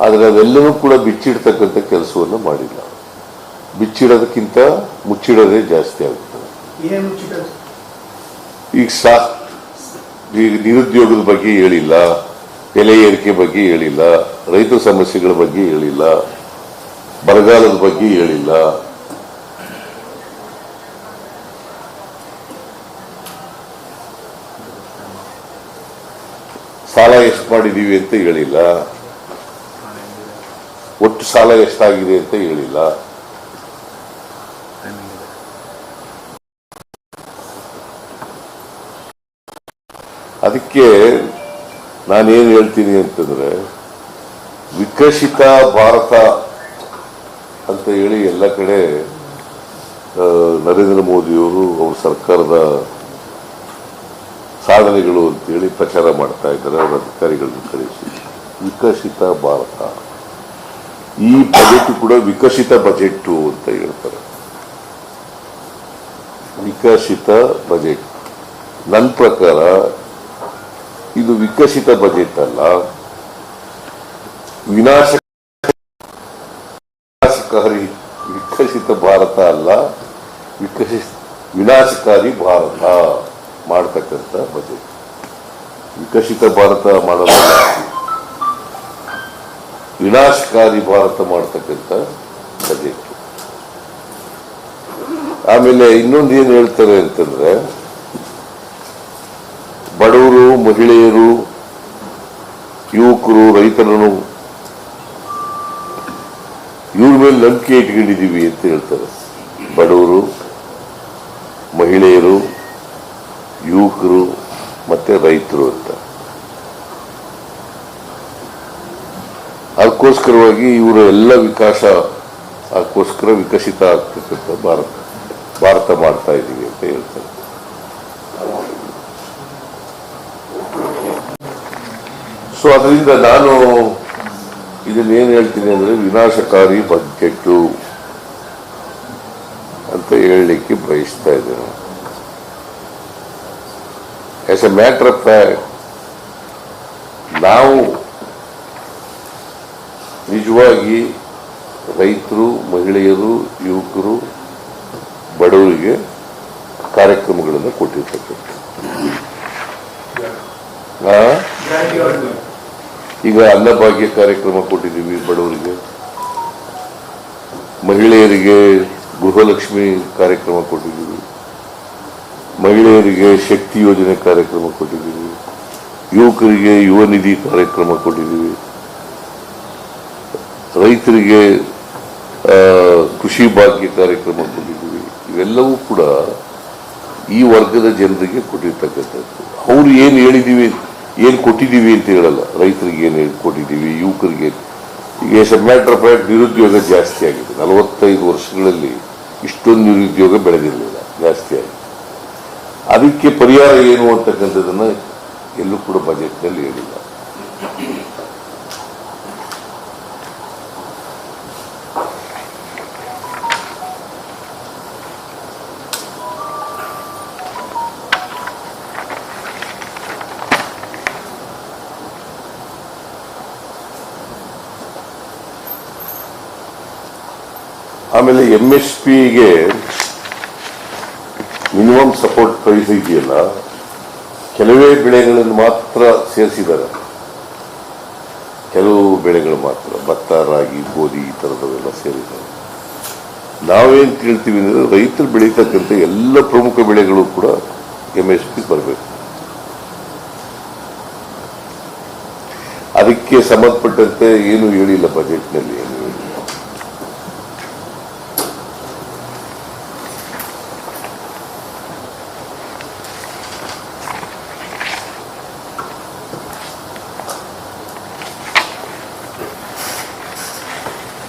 ಆದರೆ ಅವೆಲ್ಲವೂ ಕೂಡ ಬಿಚ್ಚಿಡ್ತಕ್ಕಂಥ ಕೆಲಸವನ್ನು ಮಾಡಿಲ್ಲ. ಬಿಚ್ಚಿಡೋದಕ್ಕಿಂತ ಮುಚ್ಚಿಡೋದೇ ಜಾಸ್ತಿ ಆಗುತ್ತದೆ. ಈಗ ನಿರುದ್ಯೋಗದ ಬಗ್ಗೆ ಹೇಳಿಲ್ಲ, ಬೆಲೆ ಏರಿಕೆ ಬಗ್ಗೆ ಹೇಳಿಲ್ಲ, ರೈತರ ಸಮಸ್ಯೆಗಳ ಬಗ್ಗೆ ಹೇಳಿಲ್ಲ, ಬರಗಾಲದ ಬಗ್ಗೆ ಹೇಳಿಲ್ಲ. ಸಾಲ ಎಷ್ಟು ಮಾಡಿದೀವಿ ಅಂತ ಹೇಳಿಲ್ಲ, ಒಟ್ಟು ಸಾಲ ಎಷ್ಟಾಗಿದೆ ಅಂತ ಹೇಳಿಲ್ಲ. ಅದಕ್ಕೆ ನಾನೇನು ಹೇಳ್ತೀನಿ ಅಂತಂದ್ರೆ, ವಿಕಸಿತ ಭಾರತ ಅಂತ ಹೇಳಿ ಎಲ್ಲ ಕಡೆ ನರೇಂದ್ರ ಮೋದಿಯವರು ಅವ್ರ ಸರ್ಕಾರದ ಸಾಧನೆಗಳು ಅಂತೇಳಿ ಪ್ರಚಾರ ಮಾಡ್ತಾ ಇದ್ದಾರೆ. ಅವರ ಅಧಿಕಾರಿಗಳನ್ನು ಕಳಿಸಿ ವಿಕಸಿತ ಭಾರತ, ಈ ಬಜೆಟ್ ಕೂಡ ವಿಕಸಿತ ಬಜೆಟ್ ಅಂತ ಹೇಳ್ತಾರೆ. ವಿಕಸಿತ ಬಜೆಟ್ ನನ್ನ ಪ್ರಕಾರ ಇದು ವಿಕಸಿತ ಬಜೆಟ್ ಅಲ್ಲ, ವಿನಾಶಕಾರಿ. ವಿಕಸಿತ ಭಾರತ ಅಲ್ಲ, ವಿನಾಶಕಾರಿ ಭಾರತ ಮಾಡತಕ್ಕಂಥ ಬಜೆಟ್. ವಿಕಸಿತ ಭಾರತ ಮಾಡಲ್ಲ, ವಿನಾಶಕಾರಿ ಭಾರತ ಮಾಡತಕ್ಕಂಥ ಬಜೆಟ್. ಆಮೇಲೆ ಇನ್ನೊಂದು ಏನು ಹೇಳ್ತಾರೆ ಅಂತಂದ್ರೆ, ಬಡವರು, ಮಹಿಳೆಯರು, ಯುವಕರು, ರೈತರನ್ನು ಇವ್ರ ಮೇಲೆ ನಂಬಿಕೆ ಇಟ್ಕೊಂಡಿದ್ದೀವಿ ಅಂತ ಹೇಳ್ತಾರೆ. ಬಡವರು, ಮಹಿಳೆಯರು, ಯುವಕರು ಮತ್ತೆ ರೈತರು ಅಂತ. ಅದಕ್ಕೋಸ್ಕರವಾಗಿ ಇವರ ಎಲ್ಲ ವಿಕಾಸ, ಅದಕ್ಕೋಸ್ಕರ ವಿಕಸಿತ ಆಗ್ತಕ್ಕಂಥ ಭಾರತ ಮಾಡ್ತಾ ಇದ್ದೀವಿ ಅಂತ ಹೇಳ್ತಾರೆ. ಸೊ ಅದರಿಂದ ನಾನು ಇದನ್ನೇನು ಹೇಳ್ತೀನಿ ಅಂದ್ರೆ, ವಿನಾಶಕಾರಿ ಬಜೆಟ್ ಅಂತ ಹೇಳಲಿಕ್ಕೆ ಬಯಸ್ತಾ ಇದ್ದೇನೆ. As A matter of fact, ನಾವು ನಿಜವಾಗಿ ರೈತರು, ಮಹಿಳೆಯರು, ಯುವಕರು, ಬಡವರಿಗೆ ಕಾರ್ಯಕ್ರಮಗಳನ್ನು ಕೊಟ್ಟಿರ್ತಕ್ಕಂಥ. ಈಗ ಅನ್ನಭಾಗ್ಯ ಕಾರ್ಯಕ್ರಮ ಕೊಟ್ಟಿದ್ದೀವಿ ಬಡವರಿಗೆ, ಮಹಿಳೆಯರಿಗೆ ಗೃಹಲಕ್ಷ್ಮಿ ಕಾರ್ಯಕ್ರಮ ಕೊಟ್ಟಿದ್ದೀವಿ, ಮಹಿಳೆಯರಿಗೆ ಶಕ್ತಿ ಯೋಜನೆ ಕಾರ್ಯಕ್ರಮ ಕೊಟ್ಟಿದ್ದೀವಿ, ಯುವಕರಿಗೆ ಯುವ ನಿಧಿ ಕಾರ್ಯಕ್ರಮ ಕೊಟ್ಟಿದ್ದೀವಿ, ರೈತರಿಗೆ ಕೃಷಿ ಭಾಗ್ಯ ಕಾರ್ಯಕ್ರಮ ಕೊಟ್ಟಿದ್ದೀವಿ. ಇವೆಲ್ಲವೂ ಕೂಡ ಈ ವರ್ಗದ ಜನರಿಗೆ ಕೊಟ್ಟಿರ್ತಕ್ಕಂಥದ್ದು. ಅವ್ರು ಏನು ಹೇಳಿದ್ದೀವಿ, ಏನು ಕೊಟ್ಟಿದ್ದೀವಿ ಅಂತ ಹೇಳಲ್ಲ. ರೈತರಿಗೆ ಏನು ಕೊಟ್ಟಿದ್ದೀವಿ, ಯುವಕರಿಗೆ. ಈಗ as a matter of fact ನಿರುದ್ಯೋಗ ಜಾಸ್ತಿ ಆಗಿದೆ. 45 ವರ್ಷಗಳಲ್ಲಿ ಇಷ್ಟೊಂದು ನಿರುದ್ಯೋಗ ಬೆಳೆದಿರಲಿಲ್ಲ, ಜಾಸ್ತಿ ಆಗಿದೆ. ಅದಕ್ಕೆ ಪರಿಹಾರ ಏನು ಅಂತಕ್ಕಂಥದ್ದನ್ನು ಎಲ್ಲೂ ಕೂಡ ಬಜೆಟ್ನಲ್ಲಿ ಹೇಳಿಲ್ಲ. ಆಮೇಲೆ MSPಗೆ ಮಿನಿಮಮ್ ಸಪೋರ್ಟ್ ಪ್ರೈಸ್ ಇದೆಯಲ್ಲ, ಕೆಲವೇ ಬೆಳೆಗಳನ್ನು ಮಾತ್ರ ಸೇರಿಸಿದ್ದಾರೆ. ಕೆಲವು ಬೆಳೆಗಳು ಮಾತ್ರ, ಭತ್ತ, ರಾಗಿ, ಗೋಧಿ ಈ ಥರದವೆಲ್ಲ ಸೇರಿದ್ದಾರೆ. ನಾವೇನು ಕೇಳ್ತೀವಿ ಅಂದರೆ, ರೈತರು ಬೆಳೀತಕ್ಕಂಥ ಎಲ್ಲ ಪ್ರಮುಖ ಬೆಳೆಗಳು ಕೂಡ MSP ಬರಬೇಕು. ಅದಕ್ಕೆ ಸಂಬಂಧಪಟ್ಟಂತೆ ಏನು ಹೇಳಿಲ್ಲ ಬಜೆಟ್ನಲ್ಲಿ. ಏನು ಹೇಳಿಲ್ಲ.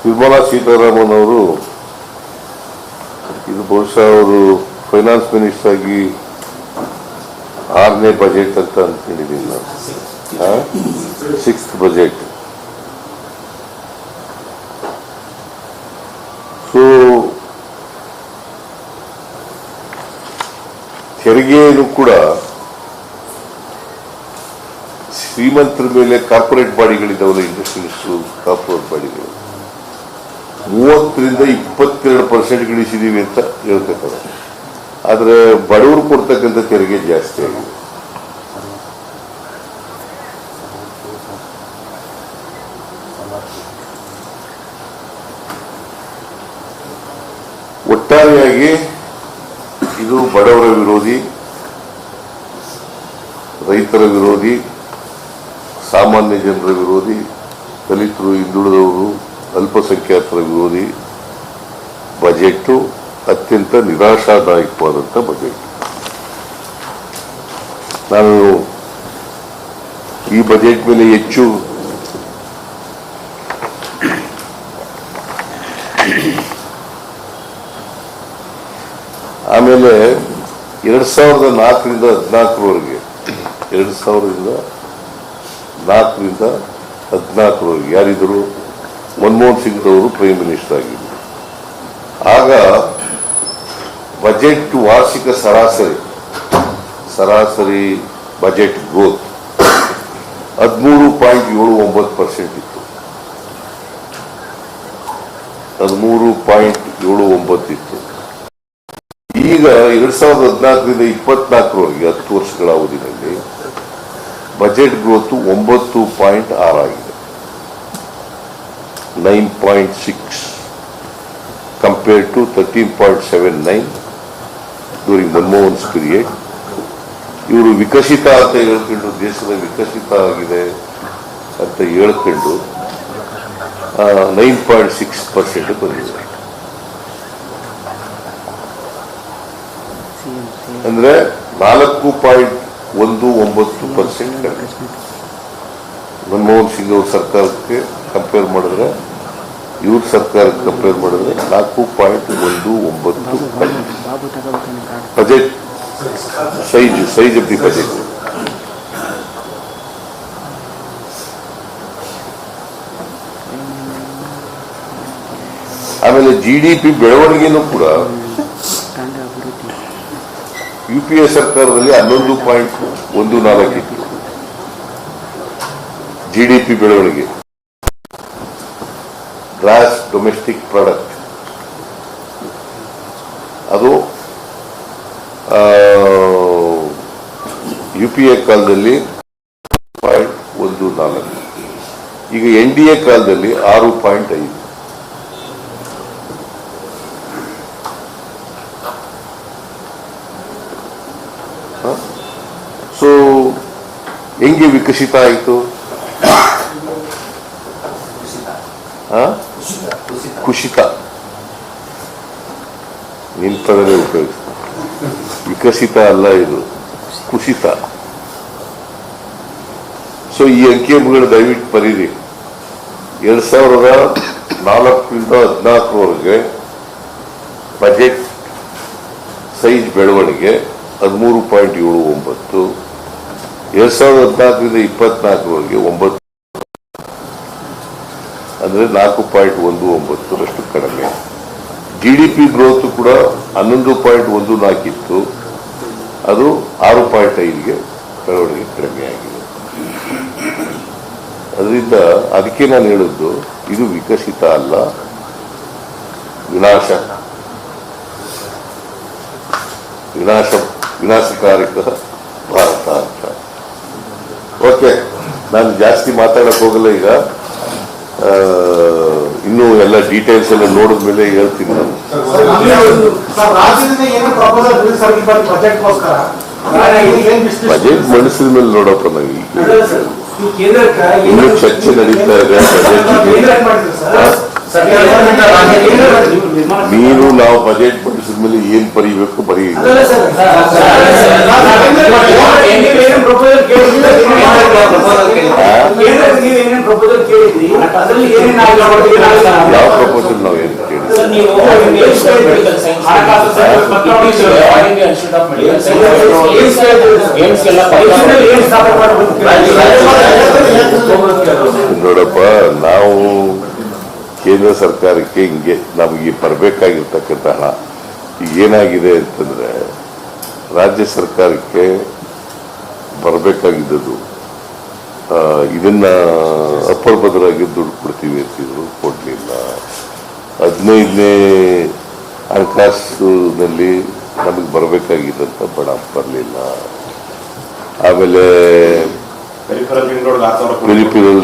ನಿರ್ಮಲಾ ಸೀತಾರಾಮನ್ ಅವರು, ಇದು ಬಹುಶಃ ಅವರು ಫೈನಾನ್ಸ್ ಮಿನಿಸ್ಟರ್ ಆಗಿ 6ನೇ ಬಜೆಟ್ ಅಂತ ಅನ್ಕೊಂಡಿದ್ದೀನಿ ನಾನು. 6th budget. ಸೊ ತೆರಿಗೆಯನ್ನು ಕೂಡ ಶ್ರೀಮಂತರ ಮೇಲೆ ಕಾರ್ಪೊರೇಟ್ ಬಾಡಿಗಳಿದ್ದಾವಲ್ಲ, ಇಂಡಸ್ಟ್ರಿಯಲಿಸ್ಟು ಕಾರ್ಪೊರೇಟ್ ಬಾಡಿಗಳು 30% 22% ಗಳಿಸಿದೀವಿ ಅಂತ ಹೇಳ್ತಾರೆ. ಆದರೆ ಬಡವರು ಕೊಡ್ತಕ್ಕಂಥ ತೆರಿಗೆ ಜಾಸ್ತಿ ಆಗಿದೆ. ಒಟ್ಟಾರೆಯಾಗಿ ಇದು ಬಡವರ ವಿರೋಧಿ, ರೈತರ ವಿರೋಧಿ, ಸಾಮಾನ್ಯ ಜನರ ವಿರೋಧಿ, ದಲಿತರು, ಹಿಂದುಳಿದವರು, ಅಲ್ಪಸಂಖ್ಯಾತರ ವಿರೋಧಿ ಬಜೆಟ್. ಅತ್ಯಂತ ನಿರಾಶಾದಾಯಕವಾದಂಥ ಬಜೆಟ್. ನಾನು ಈ ಬಜೆಟ್ ಮೇಲೆ ಹೆಚ್ಚು ಆಮೇಲೆ 2004ರಿಂದ 2014ರವರೆಗೆ 2004ರಿಂದ 2014ರವರೆಗೆ ಯಾರಿದ್ರು? ಮನಮೋಹನ್ ಸಿಂಗ್ ಅವರು ಪ್ರೈಮ್ ಮಿನಿಸ್ಟರ್ ಆಗಿದ್ದರು. ಆಗ ಬಜೆಟ್ ವಾರ್ಷಿಕ ಸರಾಸರಿ ಬಜೆಟ್ ಗ್ರೋತ್ 13.79% ಇತ್ತು. 13.79 ಇತ್ತು. ಈಗ 2014ರಿಂದ 2024ರವರೆಗೆ 10 ವರ್ಷಗಳ ಅವಧಿಯಲ್ಲಿ ಬಜೆಟ್ ಗ್ರೋತ್ 9.6 ಆಗಿದೆ. 9.6 compared to 13.79 during Manmohan's period. ಇವರು ವಿಕಸಿತ ಅಂತ ಹೇಳ್ಕೊಂಡು, ದೇಶದ ವಿಕಸಿತ ಆಗಿದೆ ಅಂತ ಹೇಳ್ಕೊಂಡು 9.6% ಬಂದಿದೆ. ಅಂದ್ರೆ 4.19% ಕಡಿಮೆ. ಮನಮೋಹನ್ ಸಿಂಗ್ ಅವ್ರ ಸರ್ಕಾರಕ್ಕೆ ಕಂಪೇರ್ ಮಾಡಿದ್ರೆ, ಇವ್ರ ಸರ್ಕಾರಕ್ಕೆ ಕಂಪೇರ್ ಮಾಡಿದ್ರೆ 4.19 ಕಡಿಮೆ. Budget size of the budget. ಆಮೇಲೆ GDP ಬೆಳವಣಿಗೆನೂ ಕೂಡ UPA ಸರ್ಕಾರದಲ್ಲಿ 11.14 ಇತ್ತು GDP ಬೆಳವಣಿಗೆ, ಗ್ರಾಸ್ ಡೊಮೆಸ್ಟಿಕ್ ಪ್ರಾಡಕ್ಟ್. ಅದು UPA ಕಾಲದಲ್ಲಿ 0.14. ಈಗ NDA ಕಾಲದಲ್ಲಿ 6.5. ಸೊ ಹೆಂಗೆ ವಿಕಸಿತ ಆಯಿತು? ಕುಸಿತ. ನಿಂತರೇ ಉಪಯೋಗಿಸ. ವಿಕಸಿತ ಅಲ್ಲ, ಇದು ಕುಸಿತ. ಸೊ ಈ ಅಂಕಿಅಂಶಗಳು ದಯವಿಟ್ಟು ಬರೀರಿ. 2004ರಿಂದ 2014ರವರೆಗೆ ಬಜೆಟ್ ಸೈಜ್ ಬೆಳವಣಿಗೆ 13.79. 2014ರಿಂದ 2024ರವರೆಗೆ 9, ಅಂದ್ರೆ 4.19ರಷ್ಟು ಕಡಿಮೆ. GDP ಗ್ರೋತ್ ಕೂಡ 11.14 ಇತ್ತು, ಅದು 6.5ಗೆ ಬೆಳವಣಿಗೆ ಕಡಿಮೆ ಆಗಿದೆ. ಅದರಿಂದ ಅದಕ್ಕೆ ನಾನು ಹೇಳಿದ್ದು, ಇದು ವಿಕಸಿತ ಅಲ್ಲ, ವಿನಾಶಕಾರಕ ಭಾರತ ಅಂತ. ಓಕೆ, ನಾನು ಜಾಸ್ತಿ ಮಾತಾಡಕ್ ಹೋಗಲ್ಲ. ಈಗ ಇನ್ನೂ ಎಲ್ಲ ಡೀಟೇಲ್ಸ್ ಎಲ್ಲ ನೋಡಿದ್ಮೇಲೆ ಹೇಳ್ತೀನಿ ನಾನು. ಬಜೆಟ್ ಮಂಡಿಸಿದ ಮೇಲೆ ನೋಡಪ್ಪ, ನಾವು ಇನ್ನೂ ಚರ್ಚೆ ನಡೀತಾ ಇದೆ ನೀನು ನಾವು ಬಜೆಟ್ ಮಂಡಿಸಿದ ಮೇಲೆ ಏನ್ ಬರೀಬೇಕು ಬರೀ. ಯಾವ ಪ್ರಪೋಸಲ್ ನಾವು ಏನು ನೋಡಪ್ಪ, ನಾವು ಕೇಂದ್ರ ಸರ್ಕಾರಕ್ಕೆ ಹಿಂಗೆ ನಮಗೆ ಬರಬೇಕಾಗಿರ್ತಕ್ಕಂಥ ಹಣ ಏನಾಗಿದೆ ಅಂತಂದ್ರೆ, ರಾಜ್ಯ ಸರ್ಕಾರಕ್ಕೆ ಬರಬೇಕಾಗಿದ್ದು ಇದನ್ನ ಅಪ್ಪರ್ ಭದ್ರಾಗಿ ದುಡ್ಡು ಕೊಡ್ತೀವಿ ಅಂತಿದ್ರು, ಕೊಡ್ಲಿಲ್ಲ. 15ನೇ ಹಣಕಾಸಿನಲ್ಲಿ ನಮಗೆ ಬರಬೇಕಾಗಿದ್ದಂತ ಬಡ ಬರಲಿಲ್ಲ. ಆಮೇಲೆ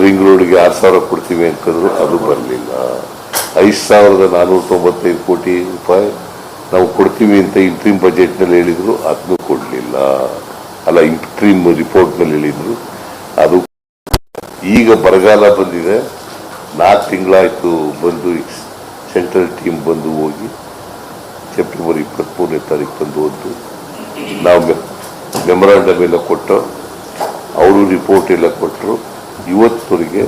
ರಿಂಗ್ ರೋಡ್ಗೆ 6,000 ಕೊಡ್ತೀವಿ ಅಂತಂದ್ರು, ಅದು ಬರಲಿಲ್ಲ. 5,495 ಕೋಟಿ ರೂಪಾಯಿ ನಾವು ಕೊಡ್ತೀವಿ ಅಂತ ಇಂಟ್ರೀಮ್ ಬಜೆಟ್ನಲ್ಲಿ ಹೇಳಿದ್ರು, ಅದನ್ನು ಕೊಡಲಿಲ್ಲ. ಅಲ್ಲ, ಇಂಟ್ರೀಮ್ ರಿಪೋರ್ಟ್ನಲ್ಲಿ ಹೇಳಿದ್ರು, ಅದು. ಈಗ ಬರಗಾಲ ಬಂದಿದೆ, 4 ತಿಂಗಳಾಯ್ತು ಬಂದು, ಸೆಂಟ್ರಲ್ ಟೀಮ್ ಬಂದು ಹೋಗಿ ಸೆಪ್ಟೆಂಬರ್ 23ನೇ ತಾರೀಕು ಬಂದು ಹೋದ್ದು. ನಾವು ಮೆಮೊರಾಂಡಮ್ ಎಲ್ಲ ಕೊಟ್ಟು ಅವರು ರಿಪೋರ್ಟ್ ಎಲ್ಲ ಕೊಟ್ಟರು. ಇವತ್ತವರೆಗೆ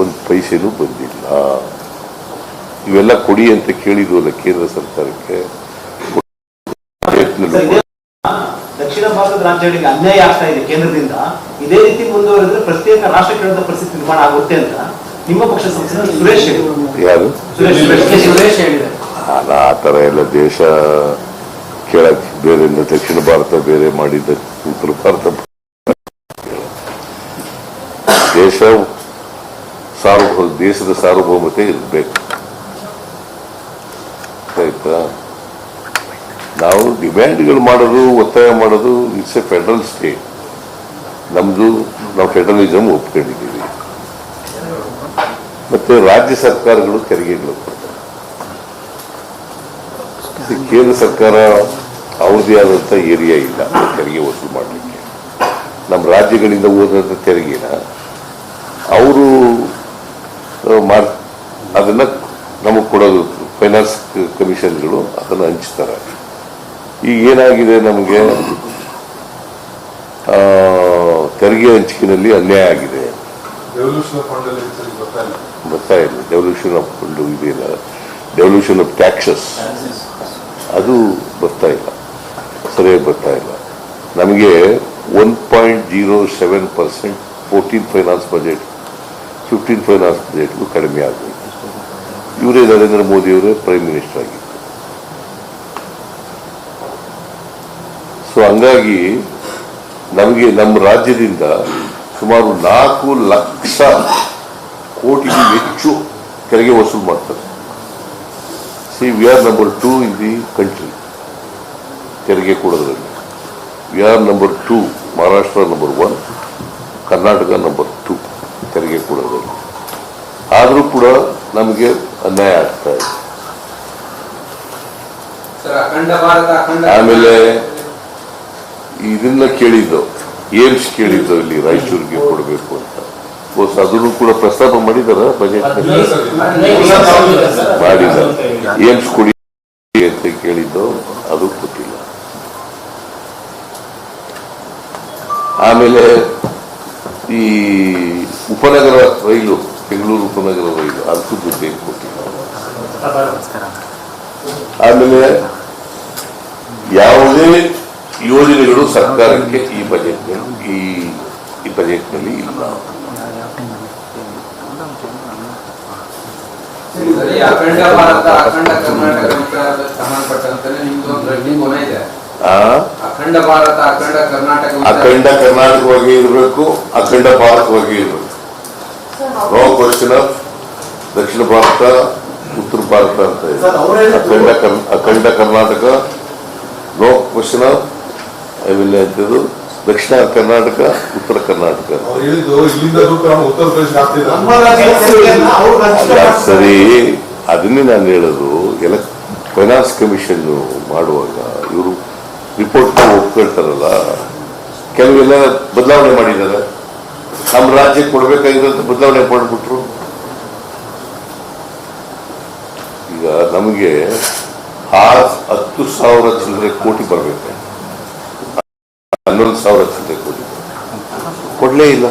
ಒಂದು ಪೈಸೆನೂ ಬಂದಿಲ್ಲ. ಇವೆಲ್ಲ ಕೊಡಿ ಅಂತ ಕೇಳಿದ್ವಲ್ಲ ಕೇಂದ್ರ ಸರ್ಕಾರಕ್ಕೆ. ದಕ್ಷಿಣ ಭಾರತದ ರಾಜ್ಯಗಳಿಗೆ ಅನ್ಯಾಯ ಆಗ್ತಾ ಇದೆ ಕೇಂದ್ರದಿಂದ. ಇದೇ ರೀತಿ ಮುಂದುವರೆದ್ರೆ ಪ್ರತ್ಯೇಕ ರಾಷ್ಟ್ರ ಕೇಳದ ಪರಿಸ್ಥಿತಿ ನಿರ್ಮಾಣ ಆಗುತ್ತೆ ಅಂತ ನಿಮ್ಮ ಪಕ್ಷ ಸಂಸದ ಸುರೇಶ್ ಹೇಳಿದರು. ಯಾರು? ಸುರೇಶ್ ಹೇಳಿದ್ದಾರೆ. ಆ ಥರ ಎಲ್ಲ ದೇಶ ಕೇಳಕ್ಕೆ ಬೇರೆ, ದಕ್ಷಿಣ ಭಾರತ ಬೇರೆ ಮಾಡಿದ್ದ ಉತ್ತರ ಭಾರತ ದೇಶದ ಸಾರ್ವಭೌಮತೆ ಇರಬೇಕು. ಆಯ್ತಾ? ನಾವು ಡಿಮ್ಯಾಂಡ್ಗಳು ಮಾಡೋದು, ಒತ್ತಾಯ ಮಾಡೋದು, ಇಟ್ಸ್ ಎ ಫೆಡರಲ್ ಸ್ಟೇಟ್. ನಾವು ಫೆಡರಲಿಸಮ್ ಒಪ್ಕೊಂಡಿದ್ದೀವಿ. ಮತ್ತೆ ರಾಜ್ಯ ಸರ್ಕಾರಗಳು ತೆರಿಗೆಗಳು ಕೊಡ್ತಾರೆ. ಕೇಂದ್ರ ಸರ್ಕಾರ ಅವ್ರದೇ ಆದಂಥ ಏರಿಯಾ ಇಲ್ಲ ತೆರಿಗೆ ವಸೂಲು ಮಾಡಲಿಕ್ಕೆ. ನಮ್ಮ ರಾಜ್ಯಗಳಿಂದ ಹೋದಂಥ ತೆರಿಗೆನ ಅವರು ಅದನ್ನ ನಮಗೆ ಕೊಡೋದು, ಫೈನಾನ್ಸ್ ಕಮಿಷನ್ಗಳು ಅದನ್ನು ಹಂಚ್ತಾರೆ. ಈಗ ಏನಾಗಿದೆ, ನಮಗೆ ತೆರಿಗೆ ಹಂಚಿಕೆಯಲ್ಲಿ ಅನ್ಯಾಯ ಆಗಿದೆ. ಬರ್ತಾ ಇಲ್ಲ ಡೆವಲ್ಯೂಷನ್ ಆಫ್ ಫಂಡ್, ಇದೆಯಲ್ಲ ಡೆವಲ್ಯೂಷನ್ ಆಫ್ ಟ್ಯಾಕ್ಸಸ್, ಅದು ಬರ್ತಾ ಇಲ್ಲ, ಸರಿಯಾಗಿ ಬರ್ತಾ ಇಲ್ಲ. ನಮಗೆ 1.07% 14 ಫೈನಾನ್ಸ್ ಬಜೆಟ್ 15 ಫೈನಾನ್ಸ್ ಬಜೆಟ್ಗೂ ಕಡಿಮೆ ಆಗಬೇಕು. ಇವರೇ ನರೇಂದ್ರ ಮೋದಿಯವರೇ ಪ್ರೈಮ್ ಮಿನಿಸ್ಟರ್ ಆಗಿತ್ತು. ಸೊ ಹಂಗಾಗಿ ನಮಗೆ ನಮ್ಮ ರಾಜ್ಯದಿಂದ ಸುಮಾರು 4 ಲಕ್ಷ ಕೋಟಿಗೂ ಹೆಚ್ಚು ತೆರಿಗೆ ವಸೂಲು ಮಾಡ್ತಾರೆ. We are number 2 in the country ತೆರಿಗೆ ಕೊಡೋದ್ರಲ್ಲಿ. We are number 2, Maharashtra number 1, Karnataka number 2 ತೆರಿಗೆ ಕೊಡೋದ್ರಲ್ಲಿ. ಆದರೂ ಕೂಡ ನಮಗೆ ಅನ್ಯಾಯ ಆಗ್ತಾ ಇದೆ. ಆಮೇಲೆ ಇದನ್ನ ಕೇಳಿದ್ದು, ಏಮ್ಸ್ ಕೇಳಿದ್ದು ಇಲ್ಲಿ ರಾಯಚೂರಿಗೆ ಕೊಡಬೇಕು ಅಂತ. ಅದನ್ನು ಕೂಡ ಪ್ರಸ್ತಾಪ ಮಾಡಿದಾರ ಬಜೆಟ್ ಮಾಡಿದ್ದಾರೆ. ಏಮ್ಸ್ ಕೊಡಿ ಅಂತ ಕೇಳಿದ್ದು, ಅದು ಕೊಟ್ಟಿಲ್ಲ. ಆಮೇಲೆ ಈ ಉಪನಗರ ರೈಲು, ಬೆಂಗಳೂರು ಉಪನಗರ ರೈಲು, ಅದಕ್ಕೂ ದುಡ್ಡು ಏನು ಕೊಟ್ಟಿಲ್ಲ. ಆಮೇಲೆ ಯಾವುದೇ ಯೋಜನೆಗಳು ಸರ್ಕಾರಕ್ಕೆ ಈ ಬಜೆಟ್ನಲ್ಲಿ ಇಲ್ಲ. ಅಖಂಡ ಭಾರತ, ಅಖಂಡ ಕರ್ನಾಟಕ ಸಂಬಂಧಪಟ್ಟಂತೆ ನಿಮ್ದೊಂದು ರನ್ನಿಂಗ್ ಒಣ ಇದೆ. ಅಖಂಡ ಭಾರತ, ಅಖಂಡ ಕರ್ನಾಟಕ, ಅಖಂಡ ಕರ್ನಾಟಕವಾಗಿ ಇರಬೇಕು, ಅಖಂಡ ಭಾರತವಾಗಿ ಇರಬೇಕು. ನೋ ಕ್ವಶನ್ ಆಫ್ ದಕ್ಷಿಣ ಭಾರತ, ಉತ್ತರ ಭಾರತ ಅಂತ ಇದೆ. ಅಖಂಡ ಕರ್ನಾಟಕ, ನೋ ಕ್ವಶನ್ ಆಫ್ ಅಂತದ್ದು ದಕ್ಷಿಣ ಕರ್ನಾಟಕ, ಉತ್ತರ ಕರ್ನಾಟಕ. ಸರಿ, ಅದನ್ನೇ ನಾನು ಹೇಳೋದು. ಎಲ್ಲ ಫೈನಾನ್ಸ್ ಕಮಿಷನ್ ಮಾಡುವಾಗ ಇವರು ರಿಪೋರ್ಟ್ ಒಪ್ಕೊಳ್ತಾರಲ್ಲ, ಕೆಲವೆಲ್ಲ ಬದಲಾವಣೆ ಮಾಡಿದ್ದಾರೆ. ನಮ್ಮ ರಾಜ್ಯಕ್ಕೆ ಕೊಡ್ಬೇಕಾಗಿರೋಂಥ ಬದಲಾವಣೆ ಮಾಡಿಬಿಟ್ರು. ಈಗ ನಮಗೆ 10,000 ಚಿಲ್ಲರೆ ಕೋಟಿ ಬರಬೇಕು, 11,000 ಚಿಲ್ಲರೆ ಕೋಟಿ ಕೊಡ್ಲೇ ಇಲ್ಲ.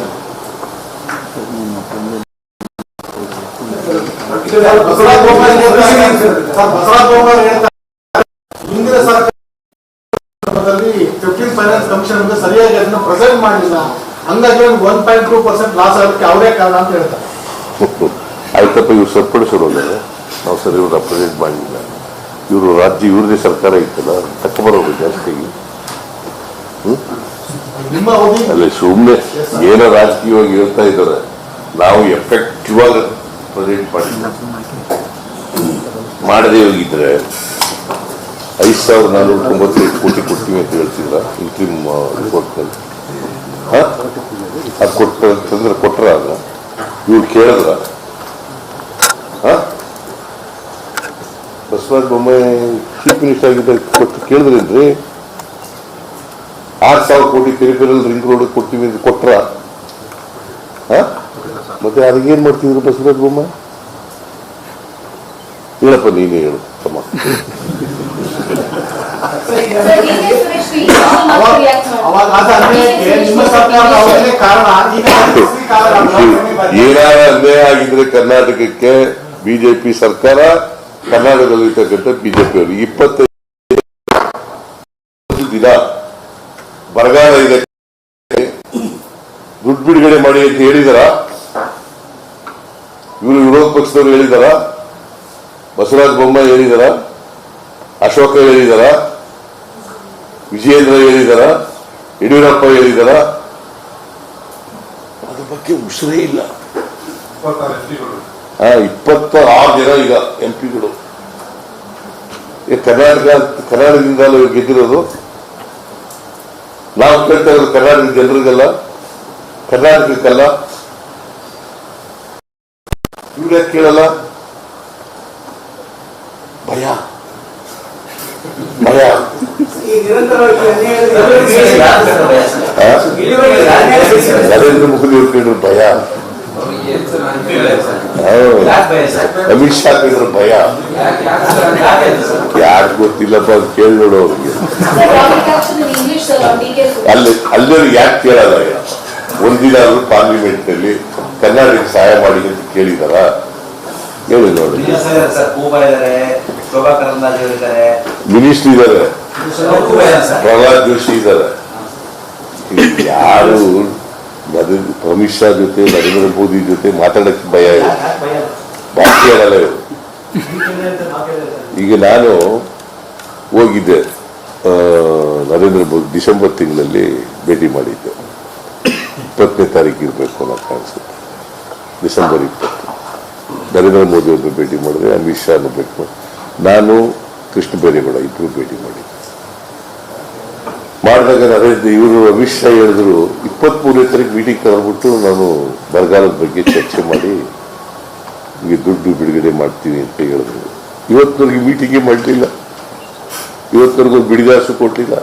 ಹಿಂದಿನ ಸರ್ಕಾರದಲ್ಲಿ 15 ಫೈನಾನ್ಸ್ ಕಮಿಷನ್ ಸರಿಯಾಗಿ ಅದನ್ನ ಪ್ರೆಸೆಂಟ್ ಮಾಡಲಿಲ್ಲ, ಹಂಗಾಗಿ 1.2% ಲಾಸ್ ಆಗೋಕ್ಕೆ ಅವರೇ ಕಾರಣ ಅಂತ ಹೇಳ್ತಾರೆ. ಆಯ್ತಪ್ಪ, ಇವ್ರು ಸರಿಪಡಿಸೋಲ್ಲ, ನಾವು ಸರಿ ರೆಪ್ರೆಸೆಂಟ್ ಮಾಡಲಿಲ್ಲ. ಇವರು ರಾಜ್ಯ, ಇವ್ರದೇ ಸರ್ಕಾರ ಇತ್ತಲ್ಲ, ತಕ್ಕ ಬರೋದು ಜಾಸ್ತಿಯಾಗಿ. ನಿಮ್ಮ ಅವಧಿ ಅಲ್ಲ ಸುಮ್ಮನೆ ಏನೋ ರಾಜಕೀಯವಾಗಿ ಹೇಳ್ತಾ ಇದ್ದಾರೆ, ನಾವು ಎಫೆಕ್ಟಿವ್ ಆಗಿ ಪ್ರೆಸೆಂಟ್ ಮಾಡದೇ ಹೋಗಿದ್ರೆ 5,495 ಕೋಟಿ ಕೊಡ್ತೀವಿ ಅಂತ ಹೇಳ್ತಿದ್ರ ಇಂಟ್ರಿಮ್ ರಿಪೋರ್ಟ್ನಲ್ಲಿ. ಅದು ಕೊಟ್ಟಂದ್ರೆ ಕೊಟ್ರ ಅದ ಇವ್ರು ಕೇಳಿದ್ರ? ಬಸವರಾಜ ಬೊಮ್ಮಾಯಿ ಚೀಫ್ ಮಿನಿಸ್ಟರ್ ಆಗಿದ್ದಾಗ ಕೊಟ್ಟು ಕೇಳಿದ್ರೇನ್ರಿ? 6,000 ಕೋಟಿ ಪೆರಿಫೆರಲ್ ರಿಂಗ್ ರೋಡ್ ಕೊಡ್ತೀವಿ ಅಂತ ಕೊಟ್ರ? ಮತ್ತೆ ಅದಕ್ಕೇನ್ ಮಾಡ್ತಿದ್ರು ಬಸವರಾಜ ಬೊಮ್ಮಾಯಿ? ಹೇಳಪ್ಪ, ನೀನೇ ಹೇಳು ತಮ್ಮ. ಅವಾಗ ಆದ ಅನ್ಯಾಯಕ್ಕೆ ನಿಮ್ಮ ಸರ್ಕಾರದ ಅವಧಿಯೇ ಕಾರಣ. ಈಗ ಏನಾರ ಅನ್ಯಾಯ ಆಗಿದ್ರೆ ಕರ್ನಾಟಕಕ್ಕೆ ಬಿಜೆಪಿ ಸರ್ಕಾರ, ಕರ್ನಾಟಕದಲ್ಲಿರ್ತಕ್ಕಂಥ ಬಿಜೆಪಿ ಅವರು 25 ದಿನ ಬರಗಾಲ ಇದೆ, ದುಡ್ಡು ಬಿಡುಗಡೆ ಮಾಡಿ ಅಂತ ಹೇಳಿದಾರ? ಇವರು ವಿರೋಧ ಪಕ್ಷದವರು ಹೇಳಿದಾರ? ಬಸವರಾಜ ಬೊಮ್ಮಾಯಿ ಹೇಳಿದಾರ? ಅಶೋಕ ಹೇಳಿದಾರ? ವಿಜಯೇಂದ್ರ ಹೇಳಿದಾರ? ಯಡಿಯೂರಪ್ಪ ಹೇಳಿದಾರ? ಅದ್ರ ಬಗ್ಗೆ ಉಸಿರೇ ಇಲ್ಲ. 26 ಜನ ಈಗ ಎಂಪಿಗಳು ಕರ್ನಾಟಕದಿಂದ ಗೆದ್ದಿರೋದು. ನಾವು ಕೇಳ್ತಾ ಇರೋದು ಕರ್ನಾಟಕದ ಜನರಿಗಲ್ಲ, ಕರ್ನಾಟಕಕ್ಕಲ್ಲ. ಇವ್ರು ಯಾಕೆ ಕೇಳಲ್ಲ? ಭಯ ಭಯ. ನರೇಂದ್ರ ಮೋದಿ ಅವ್ರು ಕೇಳಿದ್ರು ಭಯ, ಅಮಿತ್ ಶಾ ಕೇಳಿದ್ರು ಭಯ. ಯಾರು ಗೊತ್ತಿಲ್ಲಪ್ಪ, ಅದು ಕೇಳಿ ನೋಡು ಅವ್ರಿಗೆ. ಅಲ್ಲವ್ರು ಯಾಕೆ ಕೇಳಲ್ಲ? ಒಂದಿನ ಆದ್ರೂ ಪಾರ್ಲಿಮೆಂಟ್ ನಲ್ಲಿ ಕರ್ನಾಟಕ ಸಹಾಯ ಮಾಡಿ ಅಂತ ಕೇಳಿದಾರ? ಹೇಳಿ ನೋಡಿ. ಮಿನಿಸ್ಟರ್ ಇದ್ದಾರೆ, ಪ್ರಹ್ಲಾದ್ ಜೋಶಿ ಇದ್ದಾರೆ. ಯಾರು ಅಮಿತ್ ಶಾ ಜೊತೆ, ನರೇಂದ್ರ ಮೋದಿ ಜೊತೆ ಮಾತಾಡಕ್ಕೆ ಭಯ ಇದೆ, ಬಾಕಿ ಹೇಳಲ್ಲ ಇವರು. ಈಗ ನಾನು ಹೋಗಿದ್ದೆ, ನರೇಂದ್ರ ಮೋದಿ ಡಿಸೆಂಬರ್ ತಿಂಗಳಲ್ಲಿ ಭೇಟಿ ಮಾಡಿದ್ದೆ. 20ನೇ ತಾರೀಕು ಇರಬೇಕು ಅನ್ನೋ ಕಾಣಿಸುತ್ತೆ, ಡಿಸೆಂಬರ್ 20. ನರೇಂದ್ರ ಮೋದಿ ಅವ್ರನ್ನ ಭೇಟಿ ಮಾಡಿದೆ, ಅಮಿತ್ ಶಾ ಭೇಟಿ ಮಾಡಿ, ನಾನು ಕೃಷ್ಣ ಬೈರೇಗೌಡ ಇಬ್ರು ಭೇಟಿ ಮಾಡಿದ್ದೆ. ಮಾಡಿದಾಗ ಇವರು ಅಮಿತ್ ಶಾ ಹೇಳಿದ್ರು 23ನೇ ತಾರೀಕು ಮೀಟಿಂಗ್ ಕರೆದ್ಬಿಟ್ಟು ನಾನು ಬರಗಾಲದ ಬಗ್ಗೆ ಚರ್ಚೆ ಮಾಡಿ ನಿಮಗೆ ದುಡ್ಡು ಬಿಡುಗಡೆ ಮಾಡ್ತೀನಿ ಅಂತ ಹೇಳಿದ್ರು. ಇವತ್ತಿನವರೆಗೆ ಮೀಟಿಂಗೇ ಮಾಡಲಿಲ್ಲ, ಇವತ್ತಿನವರೆಗೂ ಬಿಡಿಗಾಸು ಕೊಟ್ಟಿಲ್ಲ.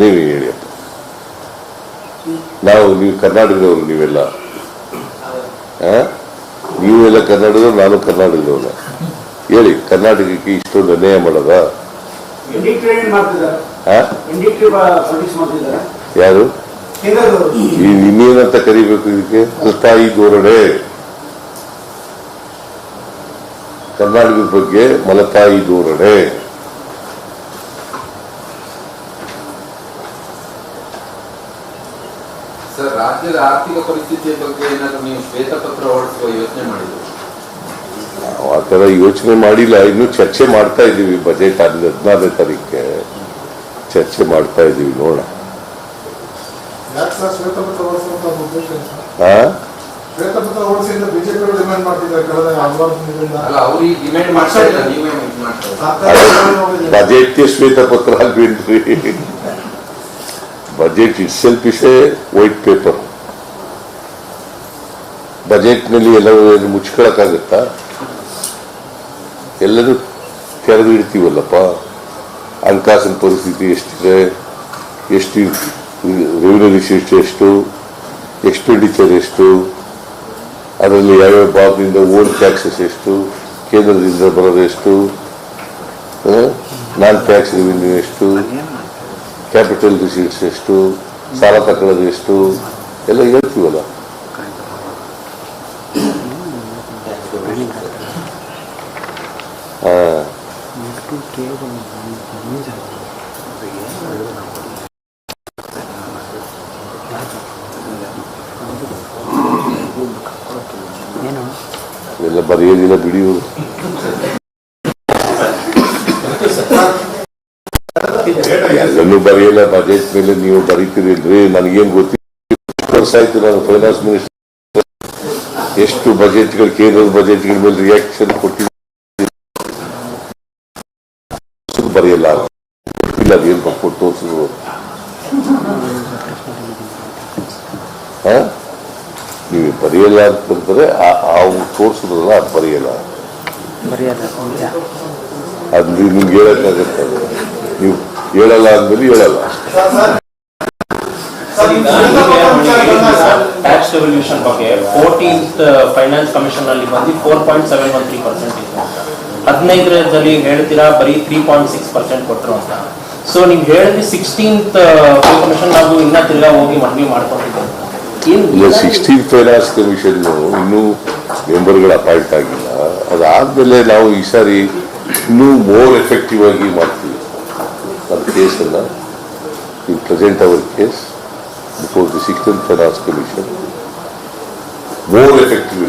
ನೀವೇ ಹೇಳಿಯಪ್ಪ. ನೀವು ಕರ್ನಾಟಕದವರು, ನೀವೆಲ್ಲ ಕರ್ನಾಟಕದವ್ರು, ನಾನು ಕರ್ನಾಟಕದವನ. ಹೇಳಿ, ಕರ್ನಾಟಕಕ್ಕೆ ಇಷ್ಟೊಂದು ಅನ್ಯಾಯ ಮಾಡೋದ? ಯಾರು? ಇನ್ನೇನಂತ ಕರಿಬೇಕು ಇದಕ್ಕೆ? ಮಲತಾಯಿ ಧೋರಣೆ. ಕರ್ನಾಟಕದ ಬಗ್ಗೆ ಮಲತಾಯಿ ಧೋರಣೆ. ಸರ್, ರಾಜ್ಯದ ಆರ್ಥಿಕ ಪರಿಸ್ಥಿತಿಯ ಬಗ್ಗೆ ಏನಾದರೂ ನೀವು ಶ್ವೇತಪತ್ರ ಹೊರಡಿಸುವ ಯೋಚನೆ ಮಾಡಿದ್ರು? ನಾವು ಆ ಥರ ಯೋಚನೆ ಮಾಡಿಲ್ಲ, ಇನ್ನೂ ಚರ್ಚೆ ಮಾಡ್ತಾ ಇದ್ದೀವಿ. ಬಜೆಟ್ 14ನೇ ತಾರೀಕಿಗೆ ಚರ್ಚೆ ಮಾಡ್ತಾ ಇದ್ದೀವಿ, ನೋಡೋಣ. ಶ್ವೇತಪತ್ರ ಹೊರಡಿಸುವಂತ ಉದ್ದೇಶ ಶ್ವೇತಪತ್ರ ಹೊರಡಿಸಿದ ಬಿಜೆಪಿ ಡಿಮ್ಯಾಂಡ್ ಮಾಡ್ತಿದ್ದಾರೆ ಕಳೆದ ಹಲವಾರು ದಿನಗಳಿಂದ. ಅಲ್ಲ, ಅವರು ಈ ಡಿಮ್ಯಾಂಡ್ ಮಾಡ್ತಾ ಇಲ್ಲ, ನೀವೇ ಮಾಡ್ತಾರೆ. ಬಜೆಟ್ಗೆ ಶ್ವೇತಪತ್ರ ಹಾಕ್ಬೇಡ್ರಿ. Budget itself is a white paper. ಬಜೆಟ್ನಲ್ಲಿ ಎಲ್ಲವೂ ಮುಚ್ಕೊಳಕ್ಕಾಗತ್ತಾ? ಎಲ್ಲರೂ ತೆರೆದು ಇಡ್ತೀವಲ್ಲಪ್ಪ. ಹಣಕಾಸಿನ ಪರಿಸ್ಥಿತಿ ಎಷ್ಟಿದೆ, ಎಷ್ಟು ರೆವಿನ್ಯೂ ರಿಸಿಪ್ಟ್ ಎಷ್ಟು, ಎಕ್ಸ್ಪೆಂಡಿಚರ್ ಎಷ್ಟು, ಅದರಲ್ಲಿ ಯಾವ್ಯಾವ ಭಾಗದಿಂದ ಓನ್ ಟ್ಯಾಕ್ಸಸ್ ಎಷ್ಟು, ಕೇಂದ್ರದಿಂದ ಬರೋದು ಎಷ್ಟು, ನಾನ್ ಟ್ಯಾಕ್ಸ್ ರೆವಿನ್ಯೂ ಎಷ್ಟು, ಕ್ಯಾಪಿಟಲ್ ರಿಸೀಟ್ಸ್ ಎಷ್ಟು, ಸಾಲ ತಗೊಳ್ಳೋದು ಎಷ್ಟು, ಎಲ್ಲ ಹೇಳ್ತೀವಲ್ಲ. ಎಲ್ಲ ಬರೆಯೋದಿಲ್ಲ ಬಿಡಿ. ಎಲ್ಲೂ ಬರೆಯಲ್ಲ. ಬಜೆಟ್ ಮೇಲೆ ನೀವು ಬರೀತೀರಿಲ್ರಿ, ನನಗೇನು ಗೊತ್ತಿಲ್ಲ. ವರ್ಷ ಆಯ್ತು ನಾನು ಫೈನಾನ್ಸ್ ಮಿನಿಸ್ಟರ್. ಎಷ್ಟು ಬಜೆಟ್ಗಳು, ಕೇಂದ್ರದ ಬಜೆಟ್ಗಳ ಮೇಲೆ ರಿಯಾಕ್ಷನ್ ಕೊಟ್ಟಿದ್ದೀನಿ. ಬರೆಯಲ್ಲ, ಗೊತ್ತಿಲ್ಲ ಅದೇನು ಕೊಟ್ಟು ತೋರಿಸಿದ್ರು. ನೀವು ಬರೆಯಲ್ಲ ಅಂತಂದ್ರೆ ಅವ್ರು ತೋರಿಸಿದ್ರಲ್ಲ, ಅದು ಬರೆಯಲ್ಲ. ಅದು ನಿಮ್ಗೆ ಹೇಳಕ್ಕಾಗತ್ತೆ. ನೀವು ಹೇಳಲ್ಲ ಅಂದ್ಮೇಲೆ ಹೇಳಲ್ಲ. ಟ್ಯಾಕ್ಸ್ ರೆವಲ್ಯೂಷನ್ ಬಗ್ಗೆ 14th ಫೈನಾನ್ಸ್ ಕಮಿಷನ್ ಅಲ್ಲಿ ಬಂದು 4.713% ಇದೆ. 15ರಲ್ಲಿ ಹೇಳ್ತೀರಾ ಬರೀ 3.6% ಕೊಟ್ಟರು ಅಂತ. ಸೊ ನೀವು ಹೇಳಿದ್ರಿ 16th ಕಮಿಷನ್ ನಾವು ಇನ್ನ ತಿರ್ಗಾ ಹೋಗಿ ಮನವಿ ಮಾಡ್ಕೊಂಡಿದ್ದೇವೆ. ಇಲ್ಲ, 16th ಫೈನಾನ್ಸ್ ಕಮಿಷನ್ ಇನ್ನೂ ಮೆಂಬರ್ಗಳು ಅಪಾಯಿಂಟ್ ಆಗಿಲ್ಲ. ಅದಾದ್ಮೇಲೆ ನಾವು ಈ ಸಾರಿ ಇನ್ನೂ ಮೋರ್ ಎಫೆಕ್ಟಿವ್ ಆಗಿ ಮಾಡ್ತೀವಿ. ನಮ್ಮ ಕೇಸನ್ನು you present our case before the 16th finance commission more effective.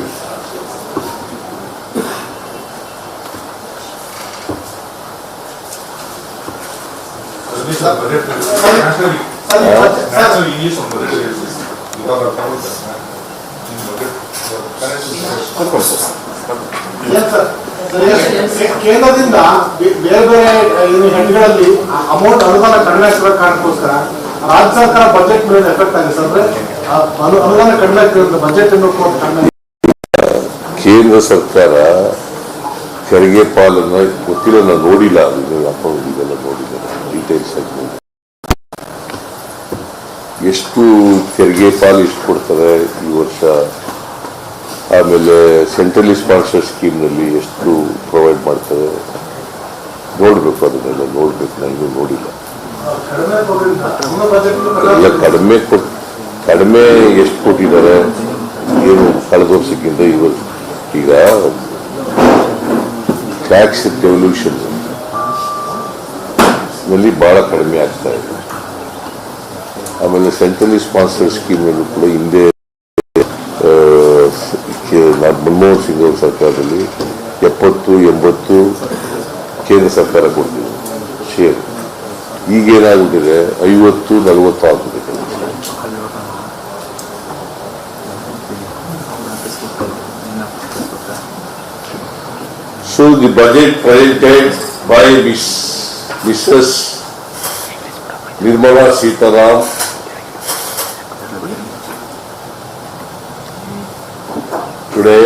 ಕೇಂದ್ರದಿಂದ ಬೇರೆ ಬೇರೆ ಹೆಣ್ಗಳಲ್ಲಿ ಅಮೌಂಟ್ ಅನುದಾನ ಕಡಿಮೆ ಆಗಿರೋ ಕಾರಣಕ್ಕೋಸ್ಕರ ರಾಜ್ಯ ಸರ್ಕಾರ ಬಜೆಟ್ ಮೇಲೆ ಎಫೆಕ್ಟ್ ಆಗಿದೆ ಸರ್. ಅಂದ್ರೆ ಅನುದಾನ ಕಡಿಮೆ ಆಗಿರೋದು ಬಜೆಟ್ ಕಡಿಮೆ. ಕೇಂದ್ರ ಸರ್ಕಾರ ತೆರಿಗೆ ಪಾಲನ್ನು ಗೊತ್ತಿಲ್ಲ, ನಾನು ನೋಡಿಲ್ಲ. ಇದೆಲ್ಲ ನೋಡಿಲ್ಲ ಡೀಟೇಲ್ಸ್ ಆಗಿ. ಎಷ್ಟು ತೆರಿಗೆ ಪಾಲು ಎಷ್ಟು ಕೊಡ್ತಾರೆ ಈ ವರ್ಷ, ಆಮೇಲೆ ಸೆಂಟ್ರಲಿ ಸ್ಪಾನ್ಸರ್ ಸ್ಕೀಮ್ನಲ್ಲಿ ಎಷ್ಟು ಪ್ರೊವೈಡ್ ಮಾಡ್ತಾರೆ ನೋಡ್ಬೇಕು. ಅದನ್ನೆಲ್ಲ ನೋಡ್ಬೇಕು. ನನಗೂ ನೋಡಿಲ್ಲ. ಎಲ್ಲ ಕಡಿಮೆ ಎಷ್ಟು ಕೊಟ್ಟಿದ್ದಾರೆ, ಏನು ಕಳೆದ ವರ್ಷಕ್ಕಿಂತ ಈಗ ಟ್ಯಾಕ್ಸ್ ಡೆವಲ್ಯೂಷನ್ ನಲ್ಲಿ ಬಹಳ ಕಡಿಮೆ ಆಗ್ತಾ ಇದೆ. ಆಮೇಲೆ ಸೆಂಟ್ರಲಿ ಸ್ಪಾನ್ಸರ್ ಸ್ಕೀಮ್ನಲ್ಲೂ ಕೂಡ ಹಿಂದೆ ಮನಮೋಹನ್ ಸಿಂಗ್ ಅವರ ಸರ್ಕಾರದಲ್ಲಿ 70-80 ಕೇಂದ್ರ ಸರ್ಕಾರ ಕೊಡ್ತಿದೆ ಶೇರ್. ಈಗೇನಾಗ್ಬಿಟ್ಟಿದೆ 50-40 ಆಗ್ಬಿಟ್ಟಿದೆ. So the budget presented by Mrs. Nirmala Sitaram today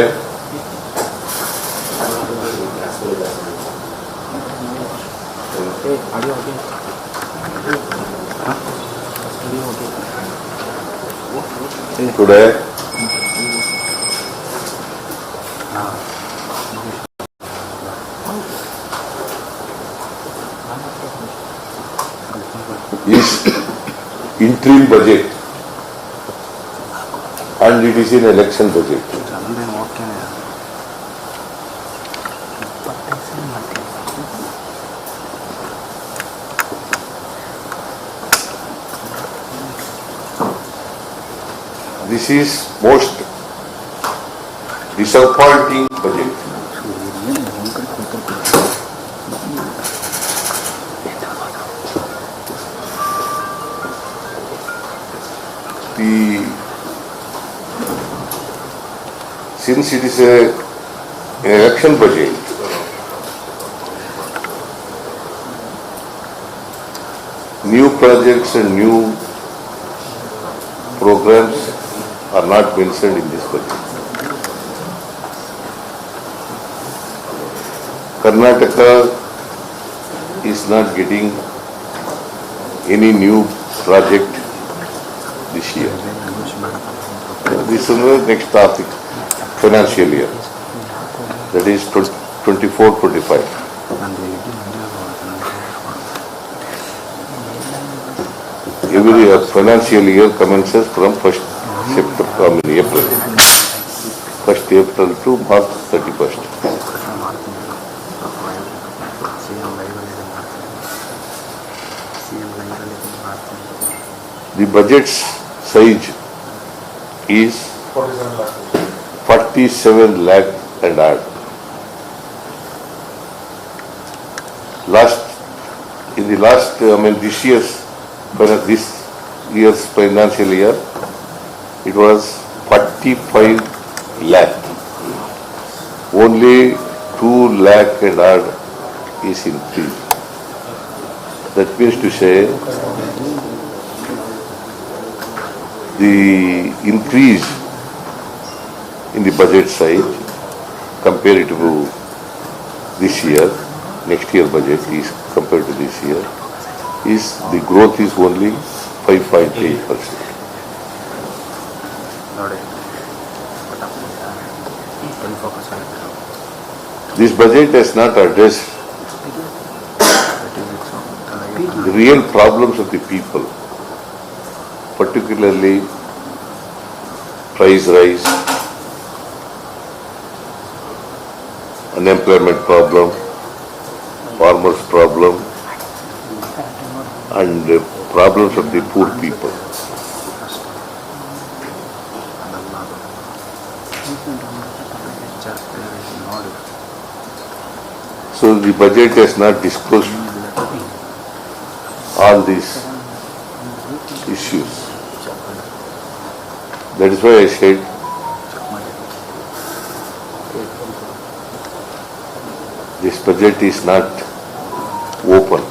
is interim budget and it is an election budget. This is most disappointing budget. Since it is an election budget, new projects and new programs are not mentioned in this budget. Karnataka is not getting any new project this year. This is the next topic. Financial year, that is 24-25. Every financial year commences from 1st September, April. 1st April to March 31st. The budget's size is 47 lakh and odd. in the last, this year's financial year, it was 45 lakh. Only 2 lakh and odd is increased. That means to say, the increase in the budget side compared to this year, next year budget is compared to this year, is the growth is only 5.8%. This budget has not addressed the real problems of the people, particularly price rise, unemployment problem, farmers problem, and the problems of the poor people. So the budget has not disclosed all these issues. That is why I said this budget is not open.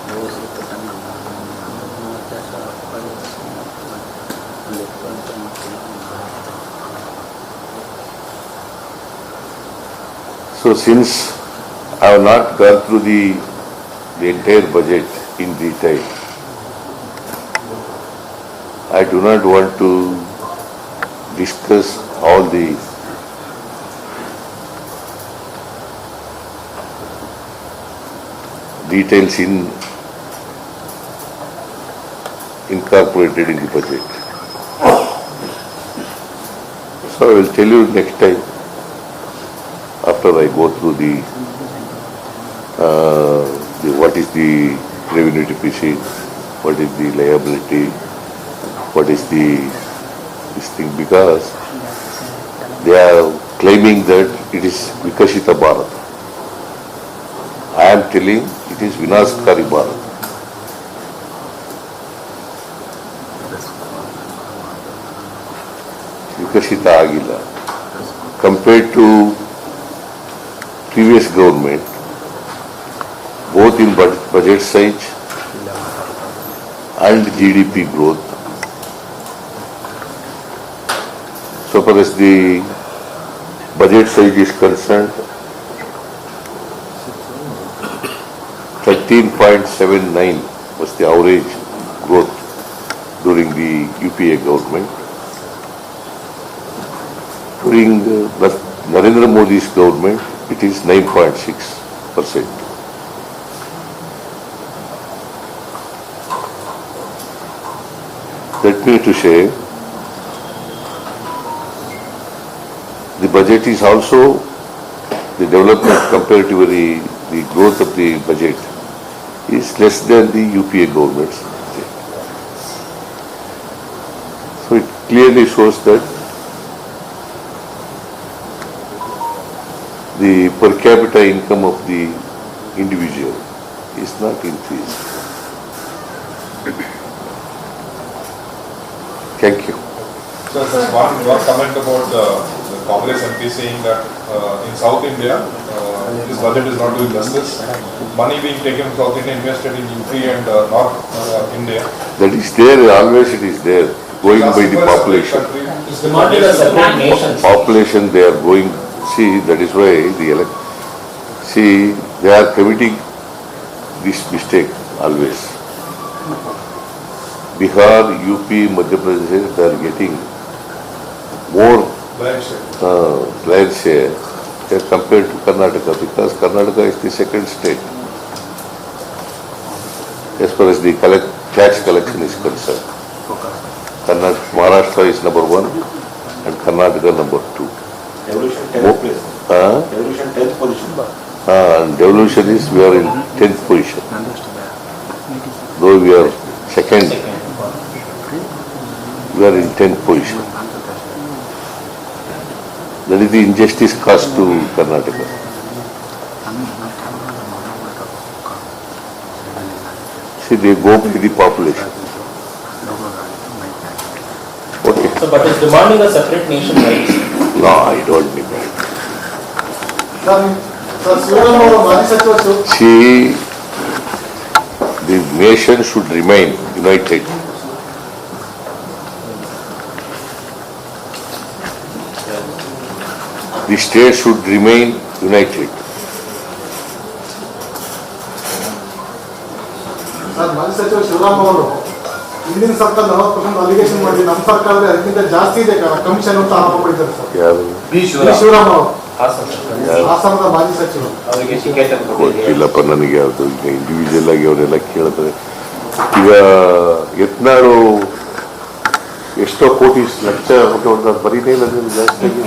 So since I have not gone through the entire budget in detail, I do not want to discuss all the details incorporated in the budget. So I will tell you next time after I go through the what is the revenue deficit, what is the liability, what is this thing, because they are claiming that it is Vikashita Bharat. I am telling it is Vinashkari Bharat. Vikashita Agila. Compared to previous government, both in budget size and GDP growth, so far as the budget size is concerned, 13.79 was the average growth during the UPA government. During Narendra Modi's government, it is 9.6%. That means to say, the budget is also, the development comparatively, the growth of the budget is less than the UPA government's budget. So it clearly shows that the per capita income of the individual is not increased. Thank you. So just one comment about the Congress MP saying that in South India, this budget is not doing justice. Money being taken from South India, invested in UP and North India. That is there, always it is there, going by the population. It's not in a separate nation. Population, they are going, see, that is why they are committing this mistake always. Bihar, UP, Madhya Pradesh, they are getting more land share compared to Karnataka, because Karnataka is the second state as far as the tax collection is concerned. Maharashtra is number 1 and Karnataka number 2. Devolution 10th place. Devolution 10th position. And devolution is, we are in 10th position. Though we are second, we are in 10th position. That is the injustice caused to Karnataka. See, they go by the population. Okay. So, but it's demanding a separate nation, right? No, I don't need that. Sir Shivaram ಅವರು ಮಾಜಿ ಸಚಿವರು See, the nation should remain united. The state should remain united. Sir ಮಾಜಿ ಸಚಿವ ಶಿವರಾಮ್ ಅವರು ಹಿಂದಿನ ಸರ್ಕಾರ 40% allegation ಮಾಡಿ ನಮ್ಮ ಸರ್ಕಾರದಲ್ಲಿ ಅದಕ್ಕಿಂತ ಜಾಸ್ತಿ ಇದೆ ಕಮಿಷನ್ ಅಂತ ಆರೋಪ ಮಾಡಿದ್ದಾರೆ ಸರ್. ಯಾರು ಬಿ ಶಿವರಾಮ್ ಅವರು ಯಾರು ಹಾಸನದ ಮಾಜಿ ಸಚಿವರು. ಅವರಿಗೆ ಟಿಕೆಟ್ ಅಂತ ಗೊತ್ತಿಲ್ಲಪ್ಪ ನನಗೆ ಯಾವುದು ಇಂಡಿವಿಜುವಲ್ ಆಗಿ ಅವರೆಲ್ಲ ಕೇಳ್ತಾರೆ. ಈಗ ಯತ್ನಾಳು ಎಷ್ಟೋ ಕೋಟಿ ಲಕ್ಷ ಕೊಟ್ಟು ಬರೀನೇ ಇಲ್ಲ ನೀನು ಜಾಸ್ತಿ ಆಗಿ.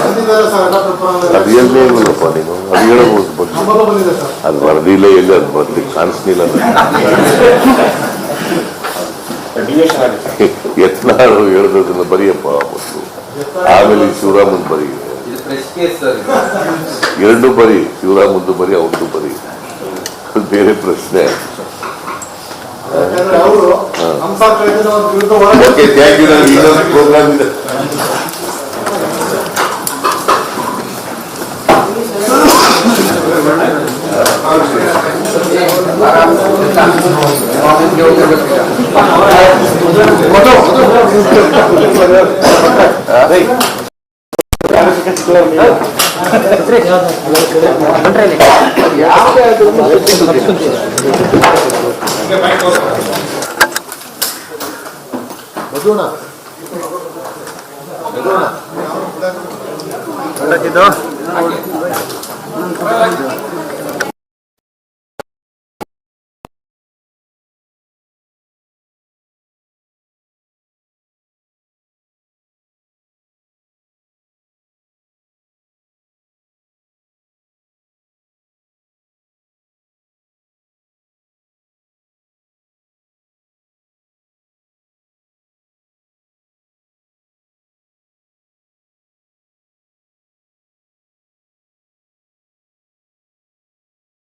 ಬಂದಿದ್ದಾರೆ ಸರ್ ಎಲ್ಲ ಪೇಪರ್ ಅದು ಎಲ್ಲೇ ಇಲ್ಲಪ್ಪ ನೀನು ಅದು ಹೇಳಬಹುದು ಬಗ್ಗೆ ನಮ್ಮಲ್ಲೂ ಬಂದಿದೆ ಸರ್. ಅದು ವರದಿಲ್ಲ ಎಲ್ಲಿ ಅದು ಬರ್ಲಿಕ್ಕೆ ಕಾಣಿಸ್ಲಿಲ್ಲ ಯತ್ನಾಳು ಹೇಳೋದನ್ನ ಬರೆಯಪ್ಪ ಮತ್ತು ಆಮೇಲೆ ಶಿವರಾಮನ್ ಬರೀ ಇದು ಪ್ರೆಸ್ ಕೇಸ್ ಸರ್ ಎರಡು ಬರೀ ಶಿವರಾಮಂದು ಬರೀ ಅವ್ರದ್ದು ಬರೀ ಅದು ಬೇರೆ ಪ್ರಶ್ನೆ. ಯಾಕಂದ್ರೆ ಅವರು ನಮ್ಮ ಸರ್ಕಾರದಿಂದ ಅವ್ರ ವಿರುದ್ಧ ಹೋರಾಟ ಓಕೆ ಥ್ಯಾಂಕ್ ಯು. ನನಗೆ ಇನ್ನೊಂದು ಪ್ರೋಗ್ರಾಮ್ ಇದೆ.